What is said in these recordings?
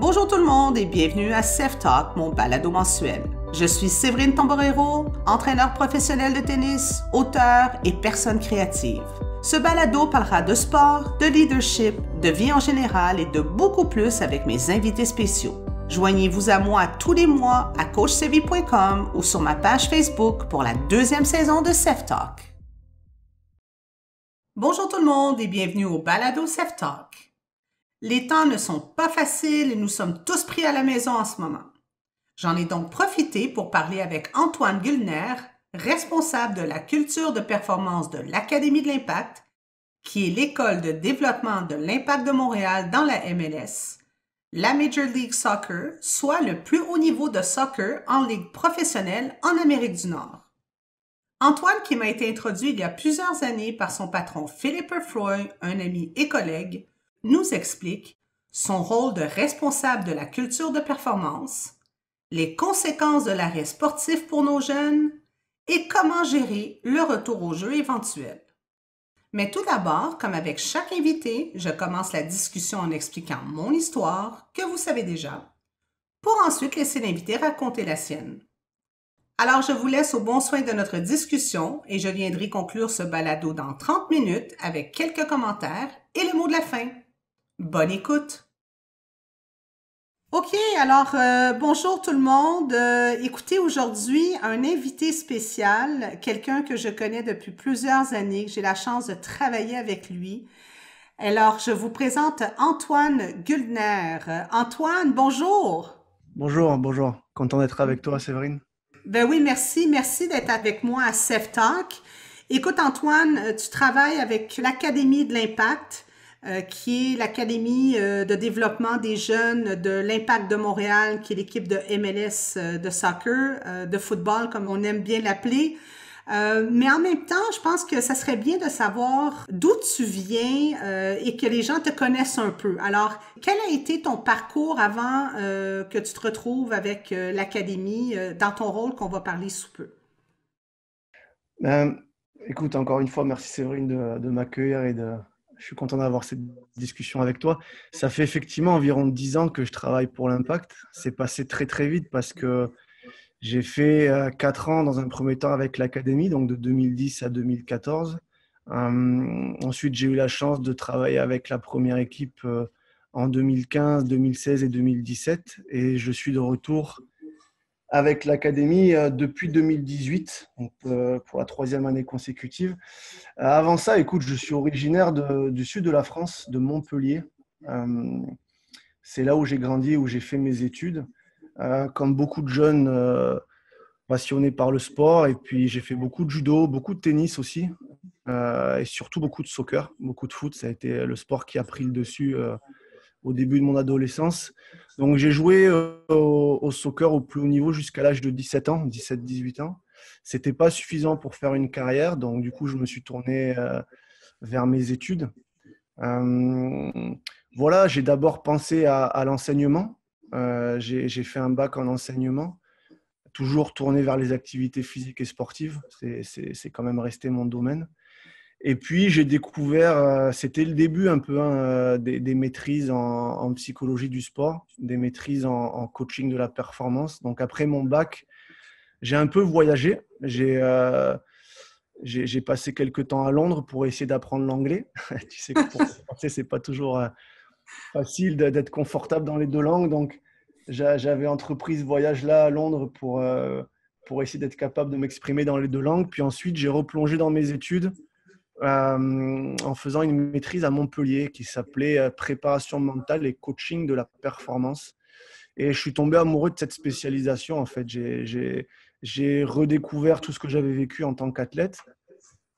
Bonjour tout le monde et bienvenue à Self Talk, mon balado mensuel. Je suis Séverine Tamborero, entraîneur professionnel de tennis, auteur et personne créative. Ce balado parlera de sport, de leadership, de vie en général et de beaucoup plus avec mes invités spéciaux. Joignez-vous à moi tous les mois à coachsevi.com ou sur ma page Facebook pour la deuxième saison de Self Talk. Bonjour tout le monde et bienvenue au balado Self Talk. Les temps ne sont pas faciles et nous sommes tous pris à la maison en ce moment. J'en ai donc profité pour parler avec Antoine Gueulner, responsable de la culture de performance de l'Académie de l'Impact, qui est l'école de développement de l'Impact de Montréal dans la MLS, la Major League Soccer, soit le plus haut niveau de soccer en ligue professionnelle en Amérique du Nord. Antoine, qui m'a été introduit il y a plusieurs années par son patron Philippe Froy, un ami et collègue, nous explique son rôle de responsable de la culture de performance, les conséquences de l'arrêt sportif pour nos jeunes et comment gérer le retour au jeu éventuel. Mais tout d'abord, comme avec chaque invité, je commence la discussion en expliquant mon histoire, que vous savez déjà, pour ensuite laisser l'invité raconter la sienne. Alors, je vous laisse au bon soin de notre discussion et je viendrai conclure ce balado dans 30 minutes avec quelques commentaires et le mot de la fin. Bonne écoute! OK, alors bonjour tout le monde. Écoutez, aujourd'hui, un invité spécial, quelqu'un que je connais depuis plusieurs années, que j'ai la chance de travailler avec lui. Alors, je vous présente Antoine Gueulner. Antoine, bonjour! Bonjour. Content d'être avec toi, Séverine. Ben oui, merci d'être avec moi à Self Talk. Écoute, Antoine, tu travailles avec l'Académie de l'Impact, qui est l'Académie de développement des jeunes de l'Impact de Montréal, qui est l'équipe de MLS de soccer, de football, comme on aime bien l'appeler. Mais en même temps, je pense que ça serait bien de savoir d'où tu viens et que les gens te connaissent un peu. Alors, quel a été ton parcours avant que tu te retrouves avec l'Académie dans ton rôle qu'on va parler sous peu? Euh, Écoute, encore une fois, merci Séverine de m'accueillir je suis content d'avoir cette discussion avec toi. Ça fait effectivement environ 10 ans que je travaille pour l'Impact. C'est passé très très vite parce que j'ai fait 4 ans dans un premier temps avec l'Académie, donc de 2010 à 2014. Ensuite, j'ai eu la chance de travailler avec la première équipe en 2015, 2016 et 2017. Et je suis de retour avec l'Académie depuis 2018, donc, pour la troisième année consécutive. Avant ça, écoute, je suis originaire du sud de la France, de Montpellier. Euh, c'est là où j'ai grandi, où j'ai fait mes études. Comme beaucoup de jeunes passionnés par le sport. Et puis, j'ai fait beaucoup de judo, beaucoup de tennis aussi. Et surtout beaucoup de soccer, beaucoup de foot. Ça a été le sport qui a pris le dessus au début de mon adolescence. Donc, j'ai joué au soccer au plus haut niveau jusqu'à l'âge de 17 ans, 17-18 ans. C'était pas suffisant pour faire une carrière. Donc, du coup, je me suis tourné vers mes études. Euh, voilà, j'ai d'abord pensé à l'enseignement. J'ai fait un bac en enseignement, toujours tourné vers les activités physiques et sportives. C'est quand même resté mon domaine. Et puis, j'ai découvert, c'était le début un peu des maîtrises en psychologie du sport, des maîtrises en coaching de la performance. Donc, après mon bac, j'ai un peu voyagé. J'ai passé quelques temps à Londres pour essayer d'apprendre l'anglais. Tu sais que pour le français, c'est pas toujours facile d'être confortable dans les deux langues. Donc, j'avais entrepris ce voyage-là à Londres pour essayer d'être capable de m'exprimer dans les deux langues. Puis ensuite, j'ai replongé dans mes études en faisant une maîtrise à Montpellier qui s'appelait préparation mentale et coaching de la performance. Et je suis tombé amoureux de cette spécialisation. En fait, j'ai redécouvert tout ce que j'avais vécu en tant qu'athlète.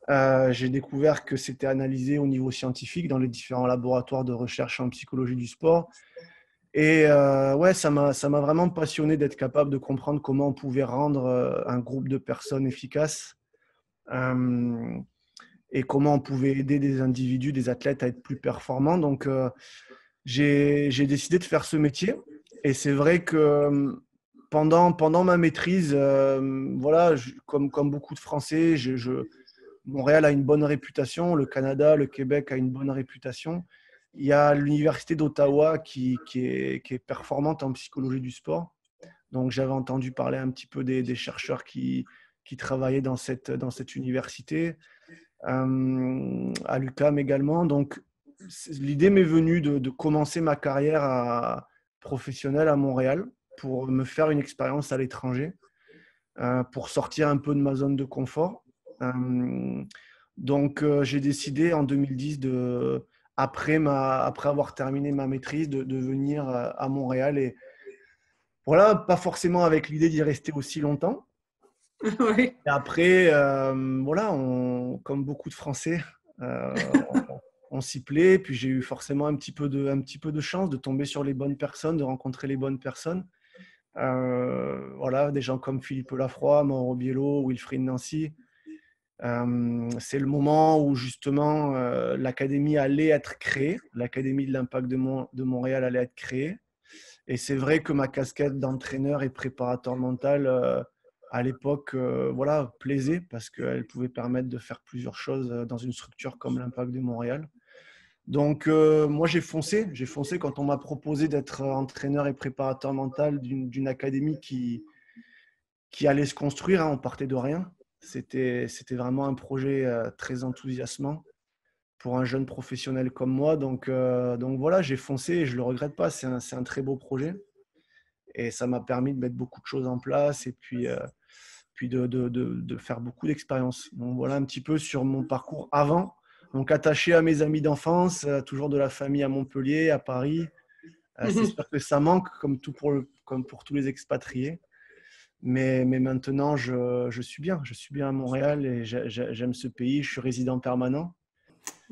J'ai découvert que c'était analysé au niveau scientifique dans les différents laboratoires de recherche en psychologie du sport. Et ouais, ça m'a vraiment passionné d'être capable de comprendre comment on pouvait rendre un groupe de personnes efficace euh, et comment on pouvait aider des individus, des athlètes à être plus performants. Donc, j'ai décidé de faire ce métier. Et c'est vrai que pendant ma maîtrise, voilà, comme beaucoup de Français, Montréal a une bonne réputation, le Canada, le Québec a une bonne réputation. Il y a l'Université d'Ottawa qui est performante en psychologie du sport. Donc, j'avais entendu parler un petit peu des chercheurs qui travaillaient dans cette université, à l'UQAM également. Donc, l'idée m'est venue de commencer ma carrière professionnelle à Montréal pour me faire une expérience à l'étranger, pour sortir un peu de ma zone de confort. Donc, j'ai décidé en 2010, après avoir terminé ma maîtrise, de venir à Montréal. Et voilà, pas forcément avec l'idée d'y rester aussi longtemps. Oui. Et après, voilà, comme beaucoup de Français, on s'y plaît. Puis j'ai eu forcément un petit peu de chance de tomber sur les bonnes personnes, de rencontrer les bonnes personnes. Voilà, des gens comme Philippe Lafroy, Mauro Biello, Wilfried Nancy. C'est le moment où justement l'académie allait être créée, l'académie de l'Impact de Montréal allait être créée. Et c'est vrai que ma casquette d'entraîneur et préparateur mental à l'époque voilà, plaisait parce qu'elle pouvait permettre de faire plusieurs choses dans une structure comme l'Impact de Montréal. Donc moi j'ai foncé quand on m'a proposé d'être entraîneur et préparateur mental d'une académie qui allait se construire, hein. On partait de rien. C'était vraiment un projet très enthousiasmant pour un jeune professionnel comme moi. Donc voilà, j'ai foncé et je ne le regrette pas. C'est un très beau projet. Et ça m'a permis de mettre beaucoup de choses en place et puis de faire beaucoup d'expériences. Donc voilà un petit peu sur mon parcours avant. Donc attaché à mes amis d'enfance, toujours de la famille à Montpellier, à Paris. C'est sûr que ça manque comme pour tous les expatriés. Mais maintenant, je suis bien. Je suis bien à Montréal et j'aime ce pays. Je suis résident permanent.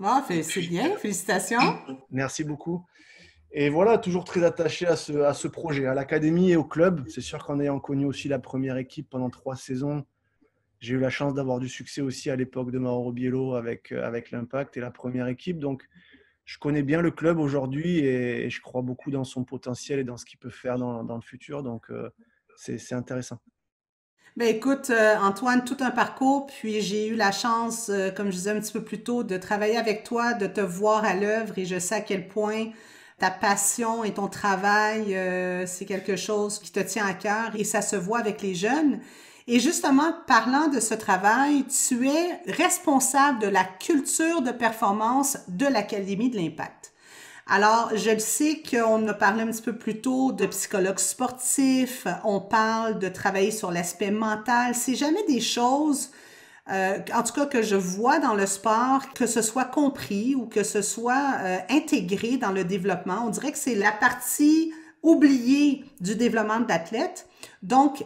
Ah, Et c'est puis, bien, félicitations. merci beaucoup. Et voilà, toujours très attaché à ce projet, à l'académie et au club. C'est sûr qu'en ayant connu aussi la première équipe pendant 3 saisons, j'ai eu la chance d'avoir du succès aussi à l'époque de Mauro Biello avec l'Impact et la première équipe. Donc, je connais bien le club aujourd'hui et je crois beaucoup dans son potentiel et dans ce qu'il peut faire dans le futur. Donc, c'est intéressant. Ben écoute, Antoine, tout un parcours, puis j'ai eu la chance, comme je disais un petit peu plus tôt, de travailler avec toi, de te voir à l'œuvre et je sais à quel point ta passion et ton travail, c'est quelque chose qui te tient à cœur et ça se voit avec les jeunes. Et justement, parlant de ce travail, tu es responsable de la culture de performance de l'Académie de l'Impact. Alors, je le sais qu'on a parlé un petit peu plus tôt de psychologue sportif, on parle de travailler sur l'aspect mental. C'est jamais des choses, en tout cas que je vois dans le sport, que ce soit compris ou que ce soit intégré dans le développement. On dirait que c'est la partie oubliée du développement de l'athlète. Donc,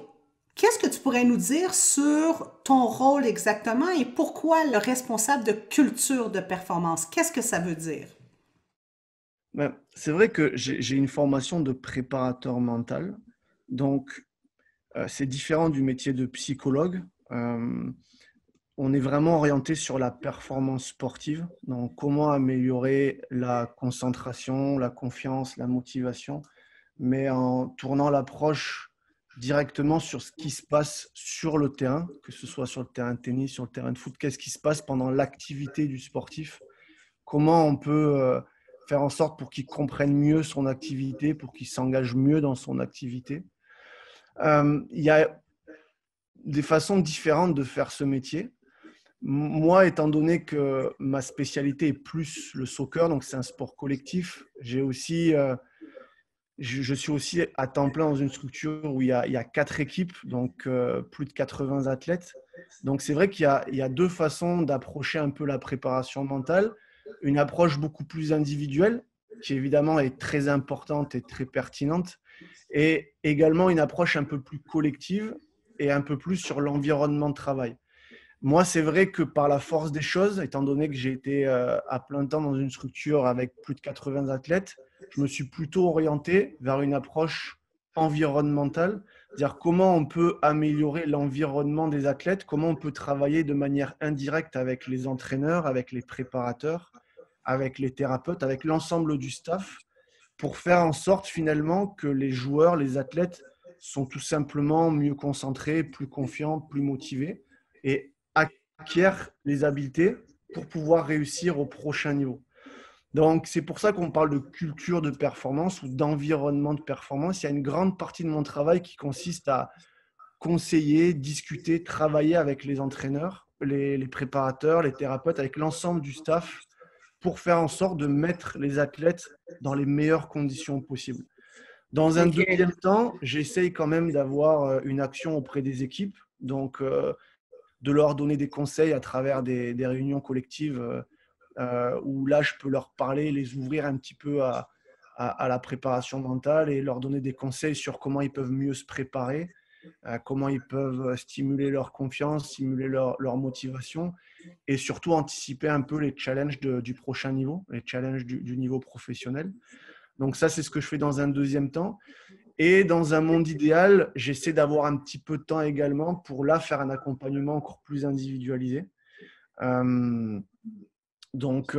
qu'est-ce que tu pourrais nous dire sur ton rôle exactement et pourquoi le responsable de culture de performance? Qu'est-ce que ça veut dire? Ben, c'est vrai que j'ai une formation de préparateur mental. Donc, c'est différent du métier de psychologue. On est vraiment orienté sur la performance sportive, donc comment améliorer la concentration, la confiance, la motivation, mais en tournant l'approche directement sur ce qui se passe sur le terrain, que ce soit sur le terrain de tennis, sur le terrain de foot, qu'est-ce qui se passe pendant l'activité du sportif, comment on peut faire en sorte pour qu'il comprenne mieux son activité, pour qu'il s'engage mieux dans son activité. Il y a des façons différentes de faire ce métier. Moi, étant donné que ma spécialité est plus le soccer, donc c'est un sport collectif, je suis aussi à temps plein dans une structure où il y a 4 équipes, donc plus de 80 athlètes. Donc c'est vrai qu'il y a 2 façons d'approcher un peu la préparation mentale. Une approche beaucoup plus individuelle, qui évidemment est très importante et très pertinente, et également une approche un peu plus collective et un peu plus sur l'environnement de travail. Moi, c'est vrai que par la force des choses, étant donné que j'ai été à plein temps dans une structure avec plus de 80 athlètes, je me suis plutôt orienté vers une approche environnementale, c'est-à-dire comment on peut améliorer l'environnement des athlètes, comment on peut travailler de manière indirecte avec les entraîneurs, avec les préparateurs, avec les thérapeutes, avec l'ensemble du staff, pour faire en sorte finalement que les joueurs, les athlètes sont tout simplement mieux concentrés, plus confiants, plus motivés et acquièrent les habiletés pour pouvoir réussir au prochain niveau. Donc, c'est pour ça qu'on parle de culture de performance ou d'environnement de performance. Il y a une grande partie de mon travail qui consiste à conseiller, discuter, travailler avec les entraîneurs, les préparateurs, les thérapeutes, avec l'ensemble du staff pour faire en sorte de mettre les athlètes dans les meilleures conditions possibles. Dans un OK. deuxième temps, j'essaye quand même d'avoir une action auprès des équipes, donc de leur donner des conseils à travers des réunions collectives où là, je peux leur parler, les ouvrir un petit peu à la préparation mentale et leur donner des conseils sur comment ils peuvent mieux se préparer, comment ils peuvent stimuler leur confiance, stimuler leur motivation et surtout anticiper un peu les challenges du prochain niveau, les challenges du niveau professionnel. Donc ça, c'est ce que je fais dans un deuxième temps. Et dans un monde idéal, j'essaie d'avoir un petit peu de temps également pour là faire un accompagnement encore plus individualisé. Euh, donc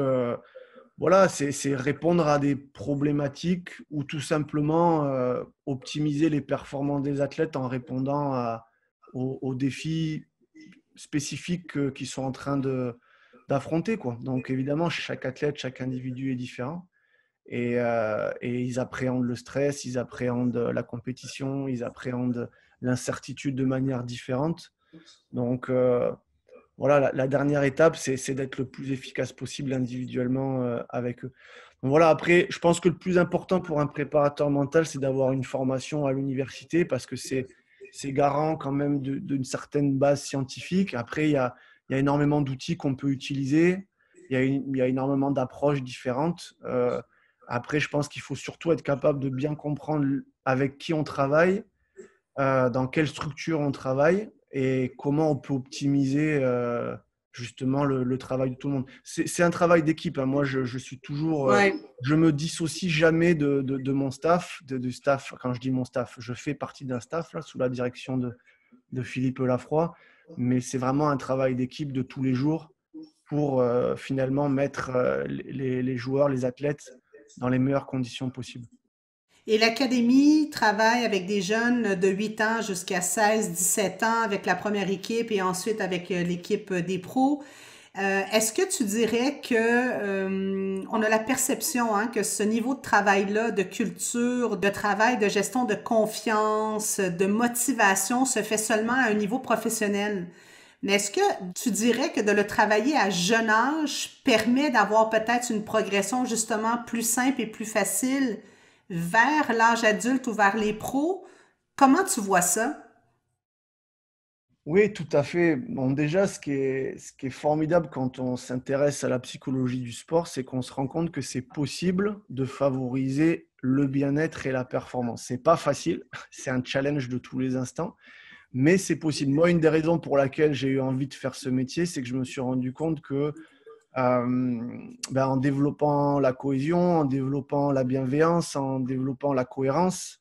voilà, c'est répondre à des problématiques ou tout simplement optimiser les performances des athlètes en répondant aux défis spécifiques qu'ils sont en train d'affronter, quoi. Donc évidemment, chaque athlète, chaque individu est différent. Et ils appréhendent le stress, ils appréhendent la compétition, ils appréhendent l'incertitude de manière différente. Donc, voilà, la dernière étape, c'est d'être le plus efficace possible individuellement avec eux. Donc, voilà, après, je pense que le plus important pour un préparateur mental, c'est d'avoir une formation à l'université parce que c'est garant quand même d'une certaine base scientifique. Après, il y a énormément d'outils qu'on peut utiliser. Il y a énormément d'approches différentes. Après, je pense qu'il faut surtout être capable de bien comprendre avec qui on travaille, dans quelle structure on travaille et comment on peut optimiser justement le travail de tout le monde. C'est un travail d'équipe, hein. Moi, je suis toujours, Ouais. je me dissocie jamais de mon staff, du staff. Quand je dis mon staff, je fais partie d'un staff là, sous la direction de Philippe Lafroy, mais c'est vraiment un travail d'équipe de tous les jours pour finalement mettre les joueurs, les athlètes dans les meilleures conditions possibles. Et l'académie travaille avec des jeunes de 8 ans jusqu'à 16, 17 ans avec la première équipe et ensuite avec l'équipe des pros. Est-ce que tu dirais que on a la perception hein, que ce niveau de travail-là, de culture, de travail, de gestion de confiance, de motivation se fait seulement à un niveau professionnel? Mais est-ce que tu dirais que de le travailler à jeune âge permet d'avoir peut-être une progression justement plus simple et plus facile vers l'âge adulte ou vers les pros? Comment tu vois ça? Oui, tout à fait. Bon, déjà, ce qui est formidable quand on s'intéresse à la psychologie du sport, c'est qu'on se rend compte que c'est possible de favoriser le bien-être et la performance. C'est pas facile, c'est un challenge de tous les instants, mais c'est possible. Moi, une des raisons pour laquelle j'ai eu envie de faire ce métier, c'est que je me suis rendu compte que en développant la cohésion, en développant la bienveillance, en développant la cohérence,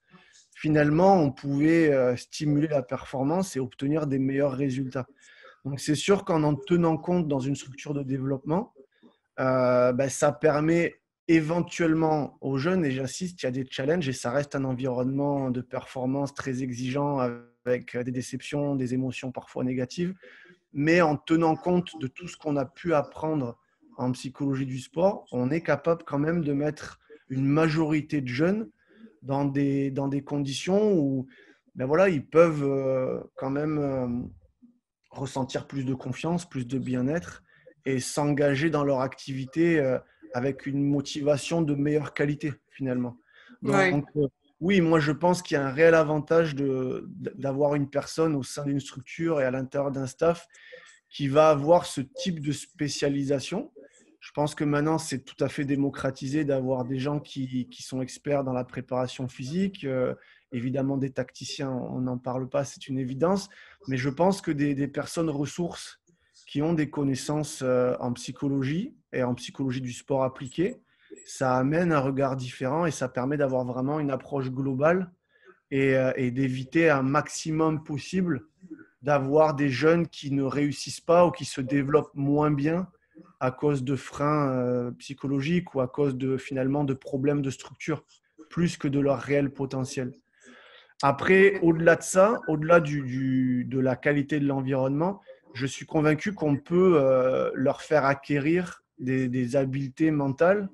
finalement, on pouvait stimuler la performance et obtenir des meilleurs résultats. Donc, c'est sûr qu'en tenant compte dans une structure de développement, ça permet éventuellement aux jeunes, et j'insiste, il y a des challenges et ça reste un environnement de performance très exigeant avec des déceptions, des émotions parfois négatives, mais en tenant compte de tout ce qu'on a pu apprendre en psychologie du sport, on est capable quand même de mettre une majorité de jeunes dans des conditions où voilà, ils peuvent quand même ressentir plus de confiance, plus de bien-être et s'engager dans leur activité avec une motivation de meilleure qualité finalement. Oui. Donc, oui, moi je pense qu'il y a un réel avantage d'avoir une personne au sein d'une structure et à l'intérieur d'un staff qui va avoir ce type de spécialisation. Je pense que maintenant, c'est tout à fait démocratisé d'avoir des gens qui sont experts dans la préparation physique. Évidemment, des tacticiens, on n'en parle pas, c'est une évidence. Mais je pense que des personnes ressources qui ont des connaissances en psychologie et en psychologie du sport appliqué, ça amène un regard différent et ça permet d'avoir vraiment une approche globale et d'éviter un maximum possible d'avoir des jeunes qui ne réussissent pas ou qui se développent moins bien à cause de freins psychologiques ou à cause finalement de problèmes de structure, plus que de leur réel potentiel. Après, au-delà de ça, au-delà de la qualité de l'environnement, je suis convaincu qu'on peut leur faire acquérir des habiletés mentales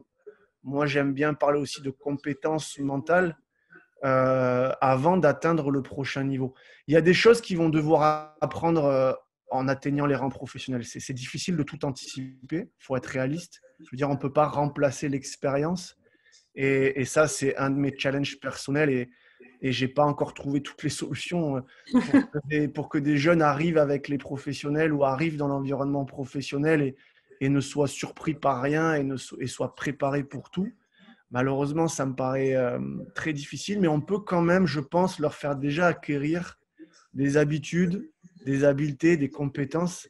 Moi, j'aime bien parler aussi de compétences mentales avant d'atteindre le prochain niveau. Il y a des choses qu'ils vont devoir apprendre en atteignant les rangs professionnels. C'est difficile de tout anticiper, il faut être réaliste. Je veux dire, on ne peut pas remplacer l'expérience. Et ça, c'est un de mes challenges personnels et je n'ai pas encore trouvé toutes les solutions pour que des jeunes arrivent avec les professionnels ou arrivent dans l'environnement professionnel et ne soient surpris par rien et soient préparés pour tout. Malheureusement, ça me paraît très difficile, mais on peut quand même, je pense, leur faire déjà acquérir des habitudes, des habiletés, des compétences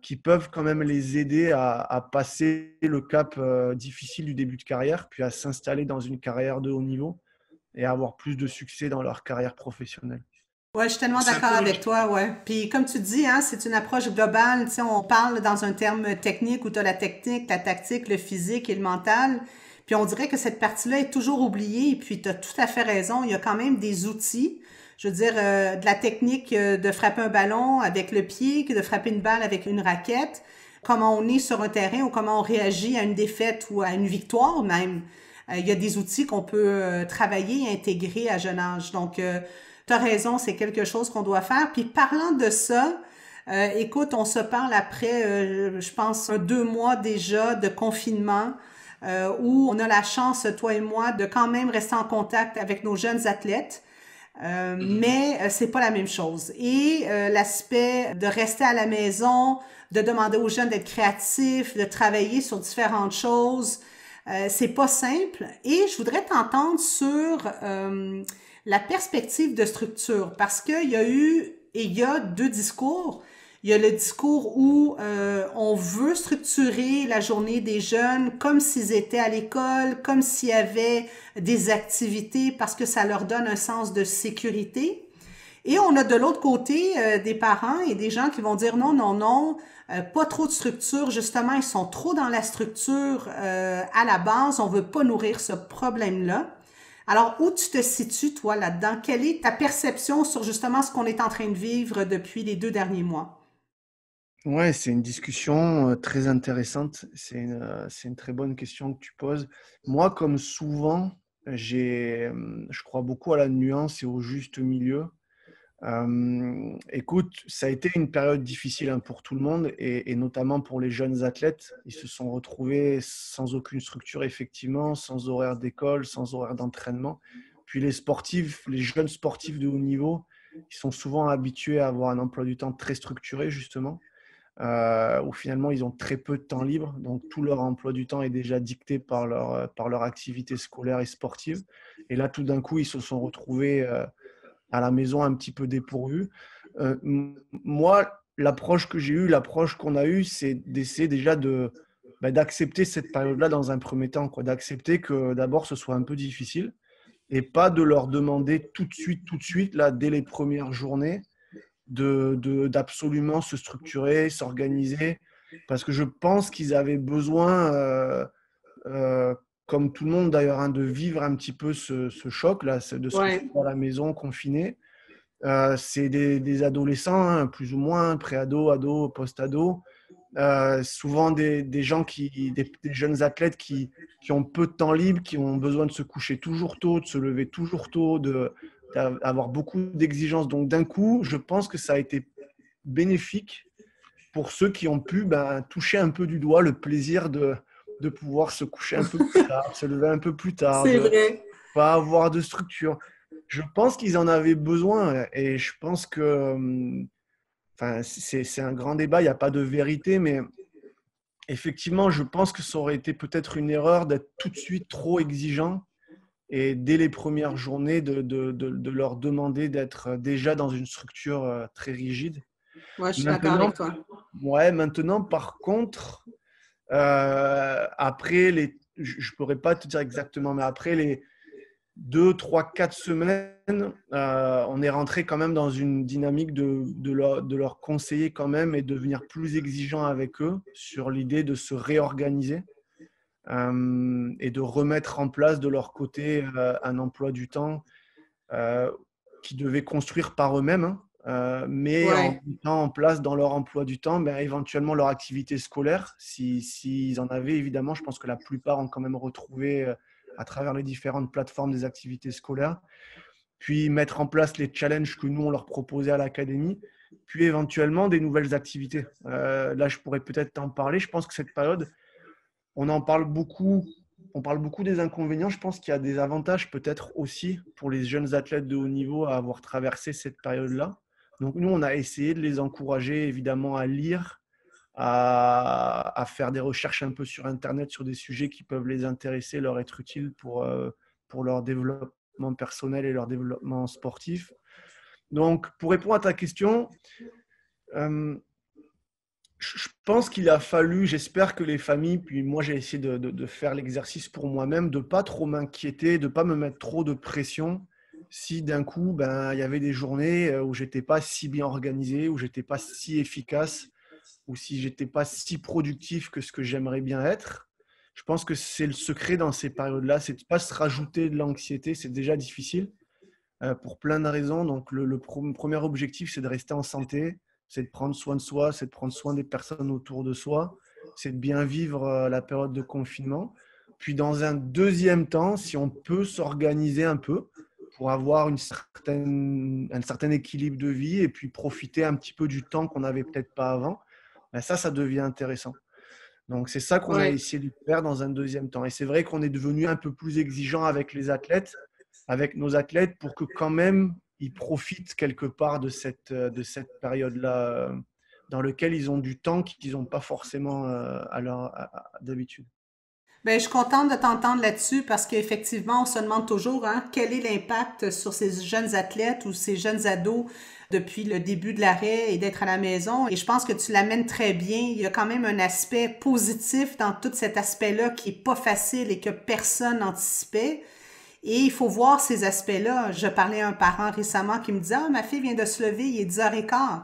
qui peuvent quand même les aider à passer le cap difficile du début de carrière, puis à s'installer dans une carrière de haut niveau et à avoir plus de succès dans leur carrière professionnelle. Ouais, je suis tellement C'est un d'accord peu avec logique. toi, ouais. Puis comme tu dis, hein, c'est une approche globale. Tu sais, on parle dans un terme technique où tu as la technique, la tactique, le physique et le mental. Puis on dirait que cette partie-là est toujours oubliée. Et puis tu as tout à fait raison. Il y a quand même des outils. Je veux dire, de la technique de frapper un ballon avec le pied, que de frapper une balle avec une raquette. Comment on est sur un terrain ou comment on réagit à une défaite ou à une victoire même. Il y a des outils qu'on peut travailler et intégrer à jeune âge. Donc, t'as raison, c'est quelque chose qu'on doit faire. Puis parlant de ça, écoute, on se parle après, je pense, 2 mois déjà de confinement, où on a la chance, toi et moi, de quand même rester en contact avec nos jeunes athlètes. Mais c'est pas la même chose. Et l'aspect de rester à la maison, de demander aux jeunes d'être créatifs, de travailler sur différentes choses, c'est pas simple. Et je voudrais t'entendre sur la perspective de structure, parce qu'il y a eu et il y a 2 discours. Il y a le discours où on veut structurer la journée des jeunes comme s'ils étaient à l'école, comme s'il y avait des activités parce que ça leur donne un sens de sécurité. Et on a de l'autre côté des parents et des gens qui vont dire non, non, non, pas trop de structure. Justement, ils sont trop dans la structure à la base. On veut pas nourrir ce problème-là. Alors, où tu te situes, toi, là-dedans? Quelle est ta perception sur justement ce qu'on est en train de vivre depuis les 2 derniers mois? Ouais, c'est une discussion très intéressante. C'est une très bonne question que tu poses. Moi, comme souvent, je crois beaucoup à la nuance et au juste milieu. Écoute, ça a été une période difficile hein, pour tout le monde et notamment pour les jeunes athlètes. Ils se sont retrouvés sans aucune structure, effectivement, sans horaire d'école, sans horaire d'entraînement. Puis les sportifs, les jeunes sportifs de haut niveau, ils sont souvent habitués à avoir un emploi du temps très structuré, justement, où finalement ils ont très peu de temps libre. Donc tout leur emploi du temps est déjà dicté par leur activité scolaire et sportive. Et là, tout d'un coup, ils se sont retrouvés à la maison un petit peu dépourvu. Moi, l'approche que j'ai eue, l'approche qu'on a eue, c'est d'essayer déjà d'accepter cette période-là dans un premier temps, quoi, d'accepter que d'abord ce soit un peu difficile et pas de leur demander tout de suite, là, dès les premières journées, d'absolument se structurer, s'organiser, parce que je pense qu'ils avaient besoin, euh, comme tout le monde d'ailleurs, hein, de vivre un petit peu ce choc-là, de se retrouver Ouais. à la maison confiné. C'est des adolescents, hein, plus ou moins, pré-ados, ados, post-ados. Souvent des gens des jeunes athlètes qui ont peu de temps libre, qui ont besoin de se coucher toujours tôt, de se lever toujours tôt, d'avoir beaucoup d'exigences. Donc d'un coup, je pense que ça a été bénéfique pour ceux qui ont pu toucher un peu du doigt le plaisir de pouvoir se coucher un peu plus tard, se lever un peu plus tard, C'est de vrai. pas avoir de structure. Je pense qu'ils en avaient besoin et je pense que enfin, c'est un grand débat, il n'y a pas de vérité, mais effectivement, je pense que ça aurait été peut-être une erreur d'être tout de suite trop exigeant et dès les premières journées de leur demander d'être déjà dans une structure très rigide. Ouais, je suis d'accord Maintenant, avec toi. ouais, maintenant par contre, après je ne pourrais pas te dire exactement, mais après les 2, 3, 4 semaines, on est rentré quand même dans une dynamique de leur conseiller quand même et de devenir plus exigeant avec eux sur l'idée de se réorganiser et de remettre en place de leur côté un emploi du temps euh, qu'ils devaient construire par eux-mêmes, hein. mais en Ouais. mettant en place dans leur emploi du temps, ben, éventuellement leur activité scolaire, s'ils en avaient évidemment. Je pense que la plupart ont quand même retrouvé à travers les différentes plateformes des activités scolaires. Puis mettre en place les challenges que nous, on leur proposait à l'académie, puis éventuellement des nouvelles activités. Là, je pourrais peut-être t'en parler. Je pense que cette période, on en parle beaucoup. On parle beaucoup des inconvénients. Je pense qu'il y a des avantages peut-être aussi pour les jeunes athlètes de haut niveau à avoir traversé cette période-là. Donc nous, on a essayé de les encourager évidemment à lire, à faire des recherches un peu sur Internet sur des sujets qui peuvent les intéresser, leur être utiles pour leur développement personnel et leur développement sportif. Donc, pour répondre à ta question, euh, je pense qu'il a fallu, j'espère que les familles, puis moi j'ai essayé de faire l'exercice pour moi-même, de ne pas trop m'inquiéter, de ne pas me mettre trop de pression si d'un coup, ben, il y avait des journées où j'étais pas si bien organisé, où j'étais pas si efficace, ou si j'étais pas si productif que ce que j'aimerais bien être. Je pense que c'est le secret dans ces périodes-là, c'est de ne pas se rajouter de l'anxiété, c'est déjà difficile pour plein de raisons. Donc, premier objectif, c'est de rester en santé, c'est de prendre soin de soi, c'est de prendre soin des personnes autour de soi, c'est de bien vivre la période de confinement. Puis, dans un deuxième temps, si on peut s'organiser un peu pour avoir un certain équilibre de vie et puis profiter un petit peu du temps qu'on n'avait peut-être pas avant, ben ça devient intéressant. Donc, c'est ça qu'on a Ouais. essayé de faire dans un deuxième temps. Et c'est vrai qu'on est devenu un peu plus exigeant avec les athlètes, avec nos athlètes, pour que quand même ils profitent quelque part de cette période-là dans laquelle ils ont du temps qu'ils n'ont pas forcément d'habitude. Ben, je suis contente de t'entendre là-dessus parce qu'effectivement, on se demande toujours hein, quel est l'impact sur ces jeunes athlètes ou ces jeunes ados depuis le début de l'arrêt et d'être à la maison. Et je pense que tu l'amènes très bien. Il y a quand même un aspect positif dans tout cet aspect-là qui est pas facile et que personne n'anticipait. Et il faut voir ces aspects-là. Je parlais à un parent récemment qui me disait, ah, ma fille vient de se lever, il est 10h15.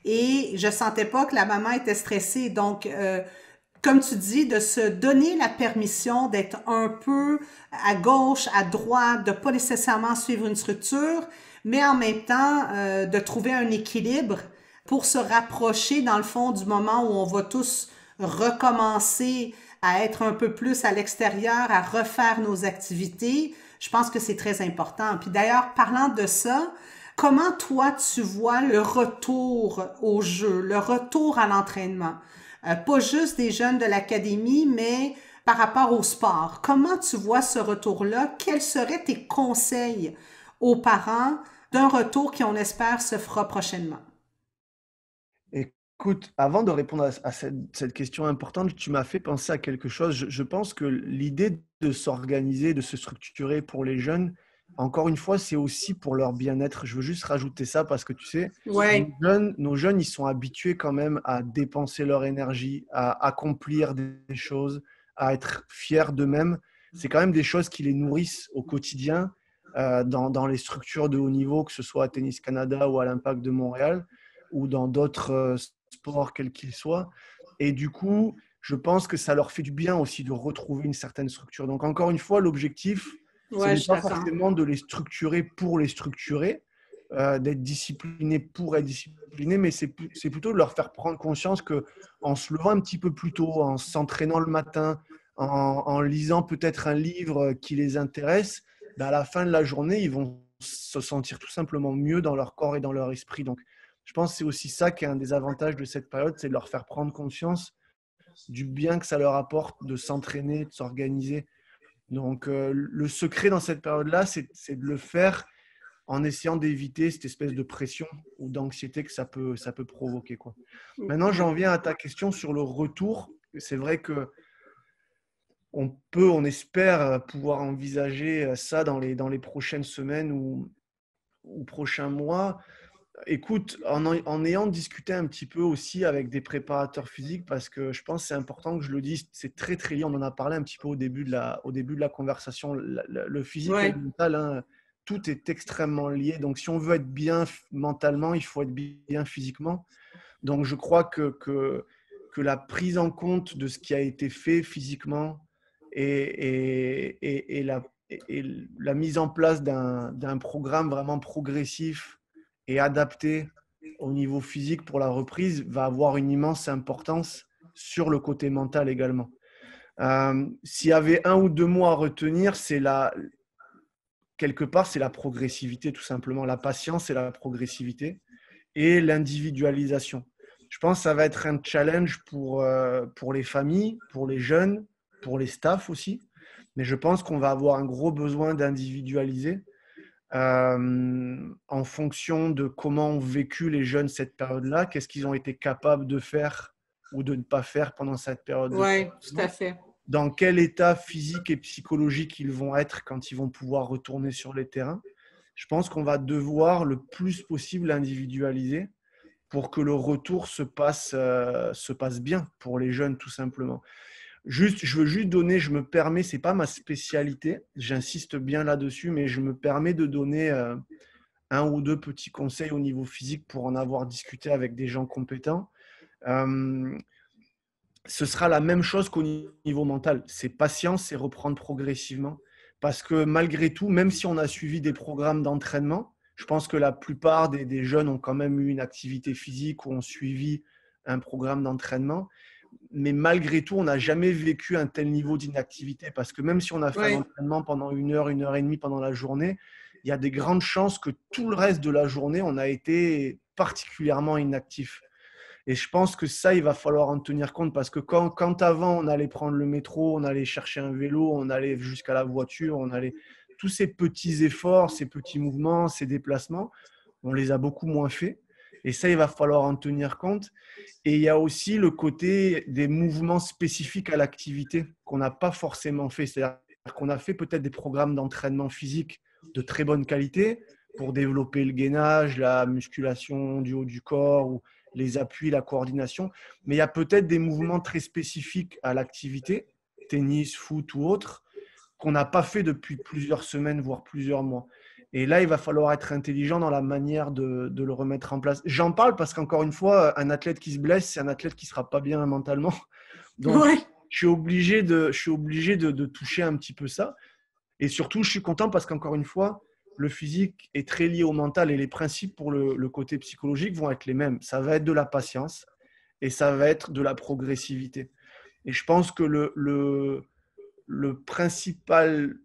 Et je sentais pas que la maman était stressée. Donc, comme tu dis, de se donner la permission d'être un peu à gauche, à droite, de pas nécessairement suivre une structure, mais en même temps de trouver un équilibre pour se rapprocher dans le fond du moment où on va tous recommencer à être un peu plus à l'extérieur, à refaire nos activités. Je pense que c'est très important. Puis d'ailleurs, parlant de ça, comment toi tu vois le retour au jeu, le retour à l'entraînement? Pas juste des jeunes de l'académie, mais par rapport au sport. Comment tu vois ce retour-là? Quels seraient tes conseils aux parents d'un retour qui, on espère, se fera prochainement? Écoute, avant de répondre à cette question importante, tu m'as fait penser à quelque chose. Je pense que l'idée de s'organiser, de se structurer pour les jeunes, encore une fois, c'est aussi pour leur bien-être. Je veux juste rajouter ça parce que tu sais, Ouais, nos jeunes, ils sont habitués quand même à dépenser leur énergie, à accomplir des choses, à être fiers d'eux-mêmes. C'est quand même des choses qui les nourrissent au quotidien dans les structures de haut niveau, que ce soit à Tennis Canada ou à l'Impact de Montréal ou dans d'autres sports quels qu'ils soient. Et du coup, je pense que ça leur fait du bien aussi de retrouver une certaine structure. Donc, encore une fois, l'objectif, ce ouais, n'est je suis pas d'accord. forcément de les structurer pour les structurer, d'être discipliné pour être discipliné, mais c'est plutôt de leur faire prendre conscience que en se levant un petit peu plus tôt, en s'entraînant le matin, en lisant peut-être un livre qui les intéresse, ben à la fin de la journée, ils vont se sentir tout simplement mieux dans leur corps et dans leur esprit. Donc, je pense que c'est aussi ça qui est un des avantages de cette période, c'est de leur faire prendre conscience du bien que ça leur apporte de s'entraîner, de s'organiser. Donc, le secret dans cette période-là, c'est de le faire en essayant d'éviter cette espèce de pression ou d'anxiété que ça peut provoquer, quoi. Maintenant, Ouais. j'en viens à ta question sur le retour. C'est vrai que on espère pouvoir envisager ça dans les prochaines semaines ou prochains mois. Écoute, en ayant discuté un petit peu aussi avec des préparateurs physiques, parce que je pense que c'est important que je le dise, c'est très très lié, on en a parlé un petit peu au début de la conversation, le physique et Ouais. le mental, hein, tout est extrêmement lié. Donc si on veut être bien mentalement, il faut être bien physiquement. Donc je crois que la prise en compte de ce qui a été fait physiquement et la mise en place d'un programme vraiment progressif et adapté au niveau physique pour la reprise va avoir une immense importance sur le côté mental également. S'il y avait 1 ou 2 mois à retenir, quelque part, c'est la progressivité tout simplement, la patience et la progressivité et l'individualisation. Je pense que ça va être un challenge pour les familles, pour les jeunes, pour les staffs aussi. Mais je pense qu'on va avoir un gros besoin d'individualiser en fonction de comment ont vécu les jeunes cette période-là, qu'est-ce qu'ils ont été capables de faire ou de ne pas faire pendant cette période de Oui, tout à confinement, fait. dans quel état physique et psychologique ils vont être quand ils vont pouvoir retourner sur les terrains. Je pense qu'on va devoir le plus possible individualiser pour que le retour se passe bien pour les jeunes, tout simplement. Je veux juste donner, je me permets, c'est pas ma spécialité, j'insiste bien là-dessus, mais je me permets de donner 1 ou 2 petits conseils au niveau physique pour en avoir discuté avec des gens compétents. Euh, Ce sera la même chose qu'au niveau mental. C'est patience, c'est reprendre progressivement. Parce que malgré tout, même si on a suivi des programmes d'entraînement, je pense que la plupart des jeunes ont quand même eu une activité physique ou ont suivi un programme d'entraînement. Mais malgré tout, on n'a jamais vécu un tel niveau d'inactivité. Parce que même si on a fait un Oui. entraînement pendant 1 heure, 1 heure et demie pendant la journée, il y a des grandes chances que tout le reste de la journée, on a été particulièrement inactif. Et je pense que ça, il va falloir en tenir compte parce que quand avant, on allait prendre le métro, on allait chercher un vélo, on allait jusqu'à la voiture, on allait… Tous ces petits efforts, ces petits mouvements, ces déplacements, on les a beaucoup moins faits. Et ça, il va falloir en tenir compte. Et il y a aussi le côté des mouvements spécifiques à l'activité qu'on n'a pas forcément fait. C'est-à-dire qu'on a fait peut-être des programmes d'entraînement physique de très bonne qualité pour développer le gainage, la musculation du haut du corps ou les appuis, la coordination. Mais il y a peut-être des mouvements très spécifiques à l'activité, tennis, foot ou autre, qu'on n'a pas fait depuis plusieurs semaines, voire plusieurs mois. Et là, il va falloir être intelligent dans la manière de le remettre en place. J'en parle parce qu'encore une fois, un athlète qui se blesse, c'est un athlète qui ne sera pas bien mentalement. Donc, Oui. je suis obligé de toucher un petit peu ça. Et surtout, je suis content parce qu'encore une fois, le physique est très lié au mental et les principes pour le côté psychologique vont être les mêmes. Ça va être de la patience et ça va être de la progressivité. Et je pense que le principal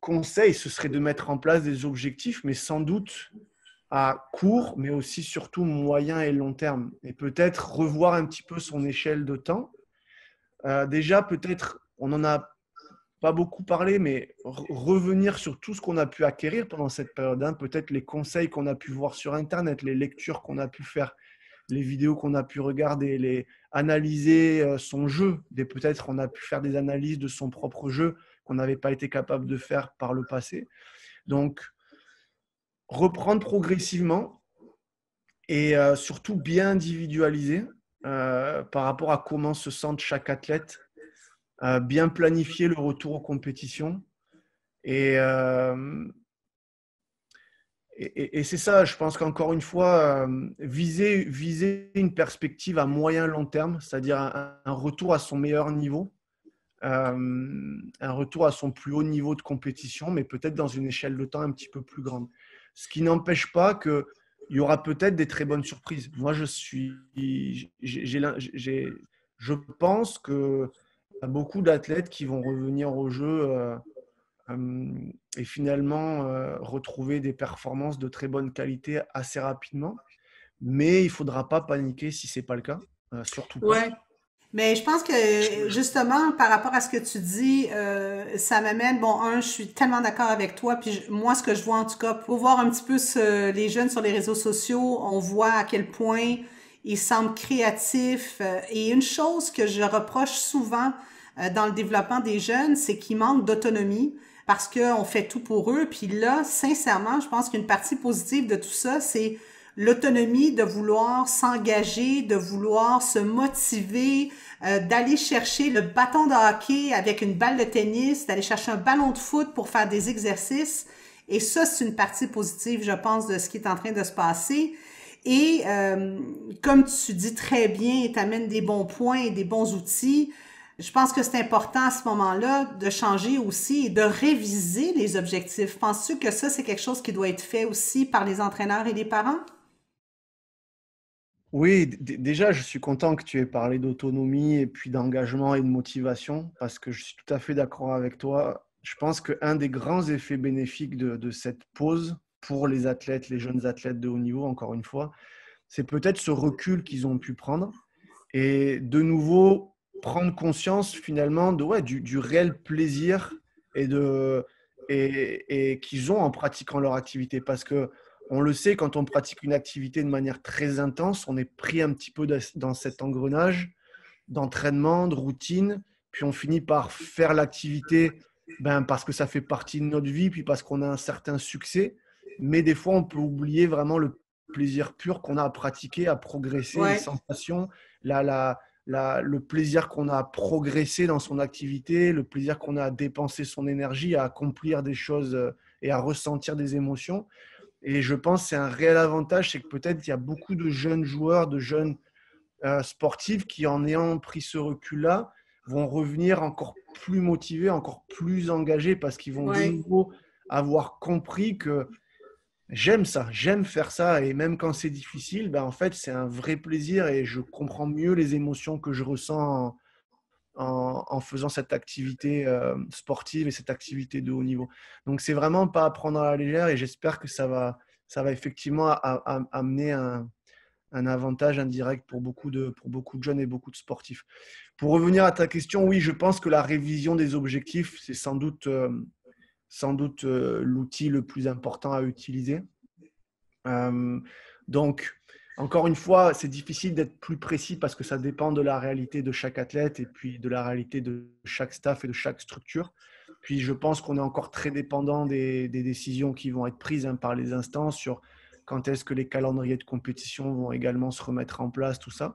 conseil, ce serait de mettre en place des objectifs, mais sans doute à court, mais aussi surtout moyen et long terme. Et peut-être revoir un petit peu son échelle de temps. Déjà, peut-être, on n'en a pas beaucoup parlé, mais revenir sur tout ce qu'on a pu acquérir pendant cette période. Hein. Peut-être les conseils qu'on a pu voir sur Internet, les lectures qu'on a pu faire, les vidéos qu'on a pu regarder, analyser son jeu. Peut-être on a pu faire des analyses de son propre jeu qu'on n'avait pas été capable de faire par le passé. Donc, reprendre progressivement et surtout bien individualiser par rapport à comment se sent chaque athlète, bien planifier le retour aux compétitions et, et c'est ça, je pense qu'encore une fois, viser une perspective à moyen long terme, c'est-à-dire un retour à son meilleur niveau, un retour à son plus haut niveau de compétition, mais peut-être dans une échelle de temps un petit peu plus grande. Ce qui n'empêche pas qu'il y aura peut-être des très bonnes surprises. Moi, je pense qu'il y a beaucoup d'athlètes qui vont revenir au jeu et finalement retrouver des performances de très bonne qualité assez rapidement. Mais il ne faudra pas paniquer si ce n'est pas le cas, surtout pas. Ouais. Mais je pense que justement, par rapport à ce que tu dis, ça m'amène, bon, je suis tellement d'accord avec toi, puis moi, ce que je vois en tout cas, pour voir un petit peu les jeunes sur les réseaux sociaux, on voit à quel point ils semblent créatifs. Et une chose que je reproche souvent dans le développement des jeunes, c'est qu'ils manquent d'autonomie parce qu'on fait tout pour eux. Puis là, sincèrement, je pense qu'une partie positive de tout ça, c'est l'autonomie de vouloir s'engager, de vouloir se motiver, d'aller chercher le bâton de hockey avec une balle de tennis, d'aller chercher un ballon de foot pour faire des exercices. Et ça, c'est une partie positive, je pense, de ce qui est en train de se passer. Et comme tu dis très bien, et t'amènes des bons points et des bons outils, je pense que c'est important à ce moment-là de changer aussi et de réviser les objectifs. Penses-tu que ça, c'est quelque chose qui doit être fait aussi par les entraîneurs et les parents? Oui, déjà, je suis content que tu aies parlé d'autonomie et puis d'engagement et de motivation parce que je suis tout à fait d'accord avec toi. Je pense qu'un des grands effets bénéfiques de cette pause pour les athlètes, les jeunes athlètes de haut niveau, encore une fois, c'est peut-être ce recul qu'ils ont pu prendre et de nouveau prendre conscience finalement du réel plaisir et, et qu'ils ont en pratiquant leur activité. Parce que on le sait, quand on pratique une activité de manière très intense, on est pris un petit peu dans cet engrenage d'entraînement, de routine, puis on finit par faire l'activité parce que ça fait partie de notre vie, puis parce qu'on a un certain succès. Mais des fois, on peut oublier vraiment le plaisir pur qu'on a à pratiquer, à progresser, les Ouais. sensations, le plaisir qu'on a à progresser dans son activité, le plaisir qu'on a à dépenser son énergie, à accomplir des choses et à ressentir des émotions. Et je pense que c'est un réel avantage, c'est que peut-être il y a beaucoup de jeunes joueurs, de jeunes sportifs qui, en ayant pris ce recul-là, vont revenir encore plus motivés, encore plus engagés parce qu'ils vont de Ouais. nouveau avoir compris que j'aime ça, j'aime faire ça et même quand c'est difficile, en fait, c'est un vrai plaisir et je comprends mieux les émotions que je ressens en faisant cette activité sportive et cette activité de haut niveau. Donc, c'est vraiment pas à prendre à la légère et j'espère que ça va effectivement amener un avantage indirect pour beaucoup de jeunes et beaucoup de sportifs. Pour revenir à ta question, oui, je pense que la révision des objectifs, c'est sans doute l'outil le plus important à utiliser. Euh, donc, encore une fois, c'est difficile d'être plus précis parce que ça dépend de la réalité de chaque athlète et puis de la réalité de chaque staff et de chaque structure. Puis, je pense qu'on est encore très dépendant des décisions qui vont être prises par les instances sur quand est-ce que les calendriers de compétition vont également se remettre en place, tout ça.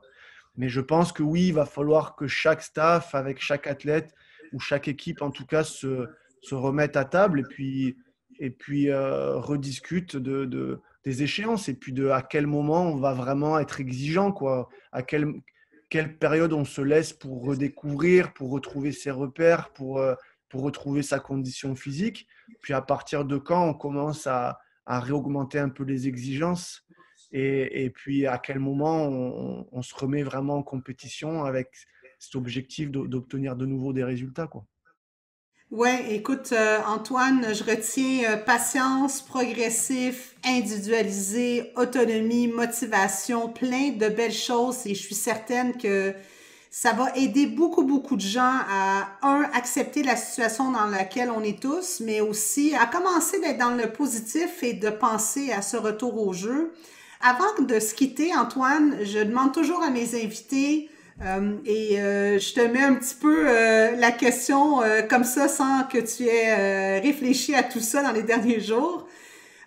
Mais je pense que oui, il va falloir que chaque staff, avec chaque athlète ou chaque équipe, en tout cas, se remette à table et puis rediscute des échéances et puis de à quel moment on va vraiment être exigeant, quoi. Quelle période on se laisse pour redécouvrir, pour retrouver ses repères, pour retrouver sa condition physique. Puis à partir de quand on commence à réaugmenter un peu les exigences et puis à quel moment on se remet vraiment en compétition avec cet objectif d'obtenir de nouveau des résultats, quoi. Ouais, écoute, Antoine, je retiens patience, progressif, individualisé, autonomie, motivation, plein de belles choses et je suis certaine que ça va aider beaucoup, beaucoup de gens à, un, accepter la situation dans laquelle on est tous, mais aussi à commencer d'être dans le positif et de penser à ce retour au jeu. Avant de se quitter, Antoine, je demande toujours à mes invités je te mets un petit peu la question comme ça sans que tu aies réfléchi à tout ça dans les derniers jours.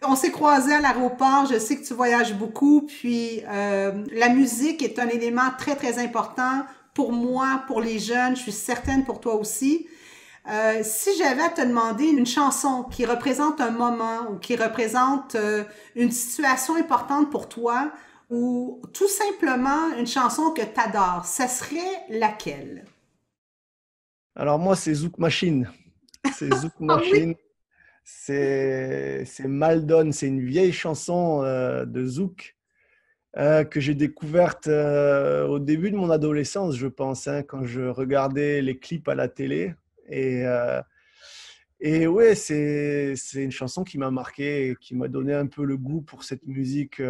On s'est croisés à l'aéroport, je sais que tu voyages beaucoup, puis la musique est un élément très, très important pour moi, pour les jeunes, je suis certaine pour toi aussi. Si j'avais à te demander une chanson qui représente un moment ou qui représente une situation importante pour toi, ou tout simplement une chanson que tu adores, ça serait laquelle? Alors moi, c'est Zouk Machine. C'est Zouk Ah oui? Machine. C'est Maldon. C'est une vieille chanson de Zouk que j'ai découverte au début de mon adolescence, je pense, hein, quand je regardais les clips à la télé. Et ouais, c'est une chanson qui m'a marqué et qui m'a donné un peu le goût pour cette musique,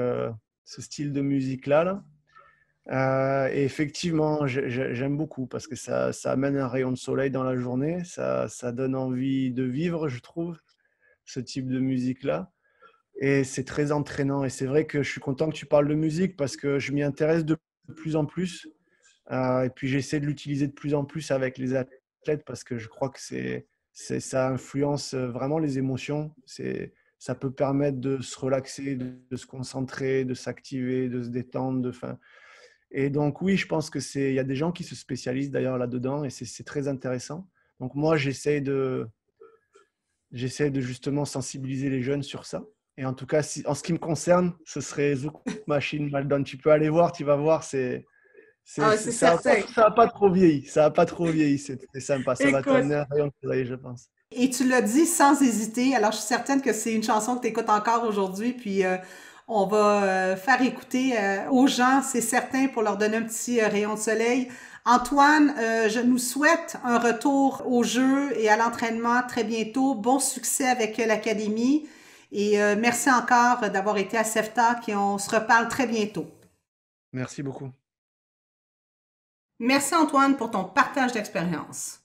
ce style de musique-là, là. Et effectivement, j'aime beaucoup parce que ça amène un rayon de soleil dans la journée. Ça donne envie de vivre, je trouve, ce type de musique-là. Et c'est très entraînant. Et c'est vrai que je suis content que tu parles de musique parce que je m'y intéresse de plus en plus. Et puis j'essaie de l'utiliser de plus en plus avec les athlètes parce que je crois que ça influence vraiment les émotions. Ça peut permettre de se relaxer, de se concentrer, de s'activer, de se détendre. Et donc oui, je pense il y a des gens qui se spécialisent d'ailleurs là-dedans et c'est très intéressant. Donc moi, j'essaie de justement sensibiliser les jeunes sur ça. Et en tout cas, en ce qui me concerne, ce serait Zouk Machine Maldon. Tu peux aller voir, tu vas voir, Ah, c'est certain. ça a pas trop vieilli. Ça a pas trop vieilli. C'est sympa. Ça va Écoute, t'amener un rayon de soleil, je pense. et tu l'as dit sans hésiter, alors je suis certaine que c'est une chanson que tu écoutes encore aujourd'hui, puis On va faire écouter aux gens, c'est certain, pour leur donner un petit rayon de soleil. Antoine, je nous souhaite un retour au jeu et à l'entraînement très bientôt. Bon succès avec l'Académie et merci encore d'avoir été à CEFTAC et on se reparle très bientôt. Merci beaucoup. Merci Antoine pour ton partage d'expérience.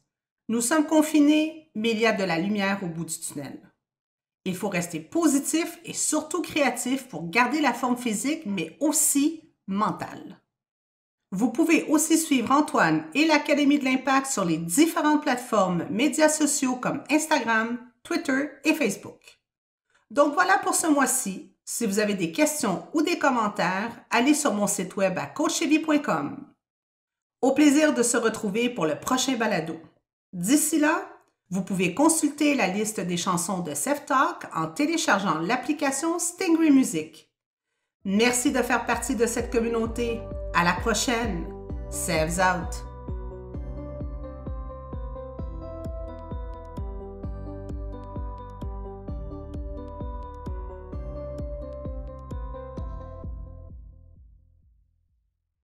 Nous sommes confinés, mais il y a de la lumière au bout du tunnel. Il faut rester positif et surtout créatif pour garder la forme physique, mais aussi mentale. Vous pouvez aussi suivre Antoine et l'Académie de l'Impact sur les différentes plateformes médias sociaux comme Instagram, Twitter et Facebook. Donc voilà pour ce mois-ci. Si vous avez des questions ou des commentaires, allez sur mon site web à coachchevy.com. Au plaisir de se retrouver pour le prochain balado. D'ici là, vous pouvez consulter la liste des chansons de CEFTAC en téléchargeant l'application Stingray Music. Merci de faire partie de cette communauté. À la prochaine. Sevs out.